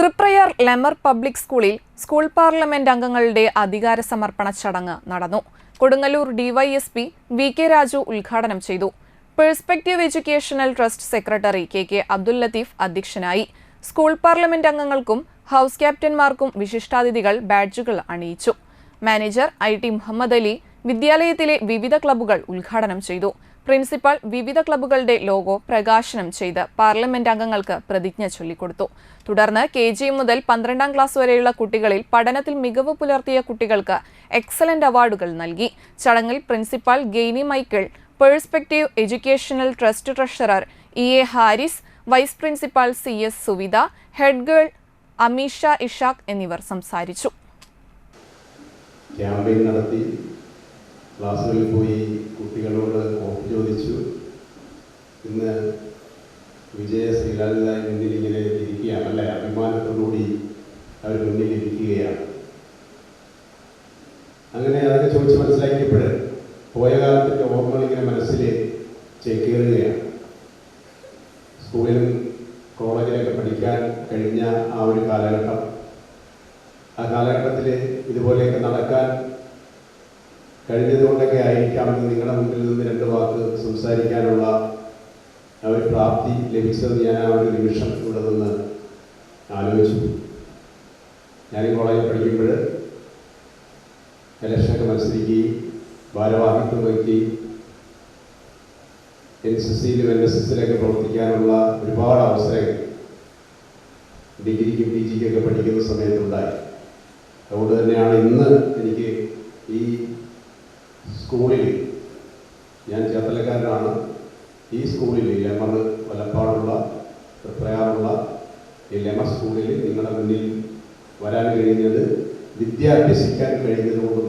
Triprayar Lemer public സ്കൂളിൽ school parliament അംഗങ്ങളുടെ അധികാര സമർപ്പണ ചടങ്ങ് നടന്നു. Kodungallur DySP V K Raju ഉദ്ഘാടനം ചെയ്തു. Perspective educational trust secretary K Abdul Latheef അധ്യക്ഷനായി. സ്കൂൾ പാർലമെന്റ് അംഗങ്ങൾക്കും ഹൌസ് ക്യാപ്റ്റന്മാർക്കും വിശിഷ്ടാതിഥികൾ ബാഡ്ജുകൾ അണിയിച്ചു. മാനേജർ ടി മുഹമ്മദ് അലി വിദ്യാലയത്തിലെ വിവിധ ക്ലബ്ബുകൾ ഉദ്ഘാടനം ചെയ്തു. പ്രിൻസിപ്പൽ വിവിധ ക്ലബ്ബുകളുടെ ലോഗോ പ്രകാശനം ചെയ്ത് പാർലമെന്റ് അംഗങ്ങൾക്ക് പ്രതിജ്ഞ ചൊല്ലിക്കൊടുത്തു. തുടർന്ന് KG മുതൽ 12ാം ക്ലാസ് വരെയുള്ള കുട്ടികളിൽ പഠനത്തിൽ മികവ് പുലർത്തിയ കുട്ടികൾക്ക് എക്സലന്റ് അവാർഡുകൾ നൽകി. ചടങ്ങിൽ principal Gainy Michael, perspective educational trust treasurer EA Haris, vice principal CS Suvitha, head girl Amisha Ishaq എന്നിവർ സംസാരിച്ചു. ക്ലാസ്സുകളിൽ പോയി കുട്ടികളോട് വോട്ട് ചോദിച്ചു. ഇന്ന് വിജയ ശ്രീലാലിതായി മുന്നിൽ ഇങ്ങനെ ഇരിക്കുകയാണ്, അല്ലേ? അഭിമാനത്തോടുകൂടി അവർ മുന്നിൽ ഇരിക്കുകയാണ്. അങ്ങനെ അതൊക്കെ ചോദിച്ച് മനസ്സിലാക്കിയപ്പോൾ പോയ കാലത്തിൻ്റെ ഓർമ്മകൾ ഇങ്ങനെ മനസ്സിൽ ചേക്കേറുകയാണ്. സ്കൂളിലും കോളേജിലൊക്കെ പഠിക്കാൻ കഴിഞ്ഞ ആ ഒരു കാലഘട്ടം, ആ കാലഘട്ടത്തിൽ ഇതുപോലെയൊക്കെ നടക്കാൻ കഴിഞ്ഞതുകൊണ്ടൊക്കെ ആയിരിക്കാമെന്ന് നിങ്ങളുടെ മുമ്പിൽ നിന്ന് 2 വാക്ക് സംസാരിക്കാനുള്ള ഒരു പ്രാപ്തി ലഭിച്ചത് ഞാൻ ആ ഒരു നിമിഷം ഇവിടെ നിന്ന് ആലോചിച്ചു. ഞാൻ കോളേജിൽ പഠിക്കുമ്പോൾ ഇലക്ഷനൊക്കെ മത്സരിക്കുകയും ഭാരവാഹിത്വം വഹിക്കുകയും NCCയിലും NSSലൊക്കെ പ്രവർത്തിക്കാനുള്ള ഒരുപാട് അവസരങ്ങൾ ഡിഗ്രിക്കും PGക്കൊക്കെ പഠിക്കുന്ന സമയത്തുണ്ടായി. അതുകൊണ്ട് തന്നെയാണ് ഇന്ന് എനിക്ക് ഈ സ്കൂളിൽ, ഞാൻ ചേർത്തലക്കാരനാണ്, ഈ സ്കൂളിൽ ലെമർ വലപ്പാടുള്ള തൃപ്രയാറുള്ള ഈ ലെമർ സ്കൂളിൽ നിങ്ങളുടെ മുന്നിൽ വരാൻ കഴിഞ്ഞത്, വിദ്യ അഭ്യസിക്കാൻ കഴിഞ്ഞത് കൊണ്ട്